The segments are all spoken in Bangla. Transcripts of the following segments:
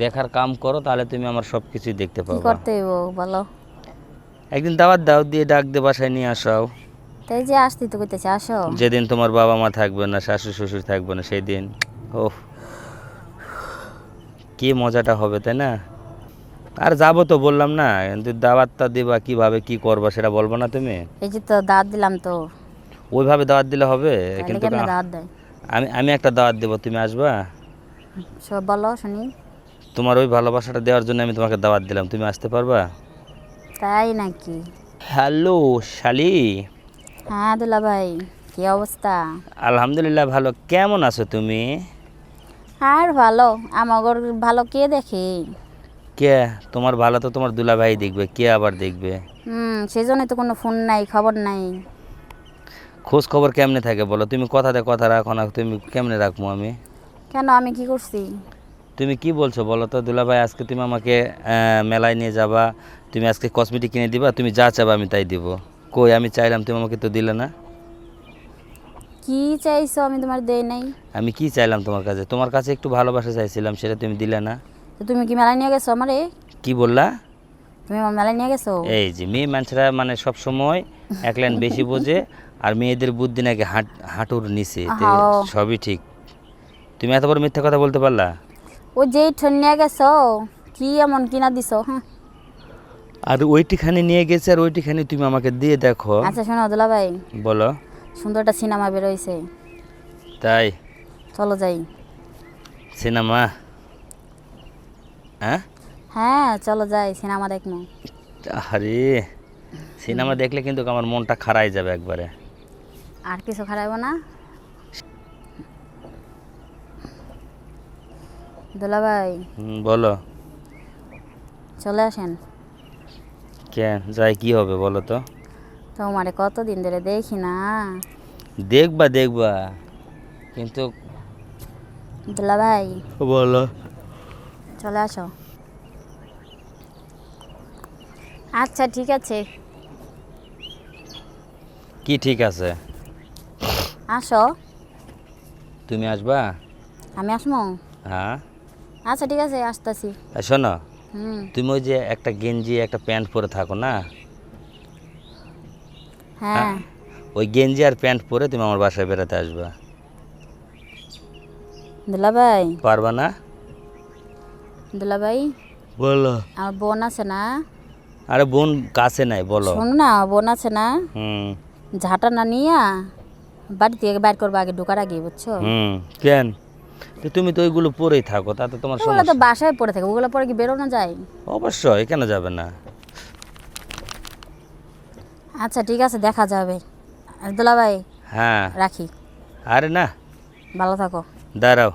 দেখার কাম করো, তাহলে তুমি আমার সব কিছুই দেখতে কি পাবা। করতে হইব বলো? একদিন দাওয়াত দাও, দিয়ে ডাক দিয়ে বাসায় নিয়ে আসাও। তাই যে আসতে তো কইতেছে আসো। যেদিন তোমার বাবা মা থাকবে না, শাশুড়ি শ্বশুর থাকবে না, সেই দিন ওহ কি মজাটা হবে, তাই না? আর যাবো তো বললাম না, কিন্তু দাওয়াতটা দিবা কিভাবে কি করবা সেটা বলবো না তুমি? এই যে তো দাঁত দিলাম তো, ওইভাবে দাওয়াত দিলে হবে? তাহলে কিন্তু কেমনে দাঁত দেয়? আমি আমি একটা দাওয়াত দেবো, তুমি আসবা? সব বলো শুনি। তোমার ওই ভালোবাসাটা দেওয়ার জন্য আমি তোমাকে দাওয়াত দিলাম, তুমি আসতে পারবা? তাই নাকি? হ্যালো শালি। হ্যাঁ দুলা ভাই, কি অবস্থা? আলহামদুলিল্লাহ ভালো, কেমন আছো তুমি? আর ভালো, আমাগর ভালো কে দেখে? কে? তোমার ভালো তো তোমার দুলাভাই দেখবে, কে আবার দেখবে? সেই জন্যই তো কোনো ফোন নাই, খবর নাই। খোঁজ খবর কেমনে থাকে বলো? তুমি কথাতে কথা রাখো না, তুমি কেমনে রাখবো আমি? কেন, আমি কি করছি? তুমি কি বলছো বলো তো? দুলাভাই আজকে তুমি আমাকে মেলায় নিয়ে যাবা, তুমি আজকে কসমেটিক কিনে দিবা, তুমি যা চাবা আমি তাই দিব। কই আমি চাইলাম, তুমি আমাকে তো দিলে না। কি চাইছো আমি তোমার দেই নাই? আমি কি চাইলাম তোমার কাছে? তোমার কাছে একটু ভালোবাসা চাইছিলাম, সেটা তুমি দিলে না। তো তুমি কি মেলায় নিয়ে গেছো আমারে? কি বললা? তুমি আমার মেলায় নিয়ে গেছো? এই যে মেয়ে মানুষরা মানে সব সময় এক লাইন বেশি বোঝে, আর মেয়েদের বুদ্ধি নাকি হাঁটুর নিচে, হাও। সবই ঠিক। তুমি এত বড় মিথ্যা কথা বলতে পারলা? ও যেই ঠন নিয়ে গেছো, কি এমন কিনা দিছো? হ্যাঁ। আর ওইটিখানে নিয়ে গেছে, আর ওইটিখানে তুমি আমাকে দিয়ে দেখো। আচ্ছা শোনো দুলা ভাই, বলো। সুন্দর একটা সিনেমা বেরোইছে, তাই? চলো যাই। সিনেমা? হ্যাঁ? হ্যাঁ চলো যাই, সিনেমা দেখবো। আরে সিনেমা দেখলে কিন্তু আমার মনটা খারাই যাবে একবারে। আর কিছু খারাপ না দুলা ভাই? বলো। চলে আসেন। কেন যাই, কি হবে বলো তো? তোমারে কতদিন ধরে দেখি না। দেখবা দেখবা, কিন্তু দুলা ভাই বলো। চলে আসো। আচ্ছা ঠিক আছে, কি ঠিক আছে? আসো। তুমি আসবা? আমি আসমো? হ্যাঁ। আচ্ছা ঠিক আছে, আসতেছি। আর শোনো, হুম। তুমি ওই যে একটা গেঞ্জি একটা প্যান্ট পরে থাকো না, হ্যাঁ। ওই গেঞ্জি আর প্যান্ট পরে তুমি আমার বাসায় বেড়াতে আসবা। দুলা ভাই, পারবা না? দুলা ভাই, বলো। আমার বোন আছে না? আরে বোন কাছে নাই, বলো। শোন না, বোন আছে না, হুম। ঝাঁটা না নিয়া বাড়ি থেকে বাইর করবো আগে, ঢোকার আগে, বুঝছো? হুম। কেন? তো তুমি তো ওইগুলো পরেই থাকো, তাতে তোমার ওগুলো তো সমস্যা? বাসায় পড়ে থাকে, ওগুলো পরে কি বেরোনো যায়? অবশ্যই, কেন যাবে না? আচ্ছা ঠিক আছে, দেখা যাবে। আর দুলা ভাই হ্যাঁ। রাখি। আরে না, ভালো থাকো। দাঁড়াও,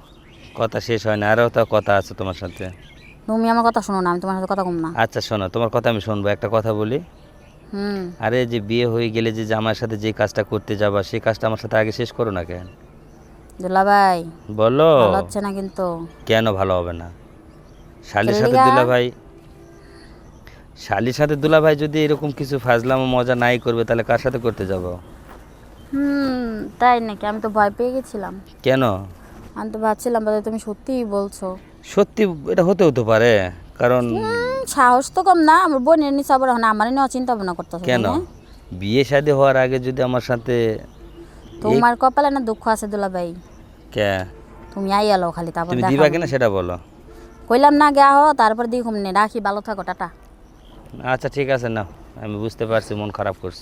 কথা শেষ হয় না, আরও তো কথা আছে তোমার সাথে। তুমি আমার কথা শোনো না, আমি তোমার সাথে কথা কম না। আচ্ছা শোনো, তোমার কথা আমি শুনবো, একটা কথা বলি। হুম। আরে যে বিয়ে হয়ে গেলে যে জামাইয়ের সাথে যে কাজটা করতে যাবা, সেই কাজটা আমার সাথে আগে শেষ করো না কেন? দুলা ভাই বলো। ভালো হচ্ছে না কিন্তু। কেন ভালো হবে না? শালির সাথে কেলিগা? দুলাভাই, শালির সাথে দুলাভাই যদি এরকম কিছু ফাজলামো মজা নাই করবে, তাহলে কার সাথে করতে যাব? তাই নাকি? আমি তো ভয় পেয়ে গেছিলাম। কেন? আমি তো ভাবছিলাম বোধহয় তুমি সত্যিই বলছো। সত্যি এটা হতেও তো পারে, কারণ সাহস তো কম না, আমার বোনের নিচে আবার আমার নেওয়া চিন্তা ভাবনা করতেছো কেন বিয়ে শাদী হওয়ার আগে যদি আমার সাথে তোমার কপালে না দুঃখ আছে দুলা ভাই। কে? তুমি আই এলো খালি, তারপর তুমি দেখা দিবা কিনা সেটা বলো। কইলাম না গে আহো, তারপর দেখুন রাখি, ভালো থাকো, টাটা। আচ্ছা ঠিক আছে, না আমি বুঝতে পারছি মন খারাপ করছো।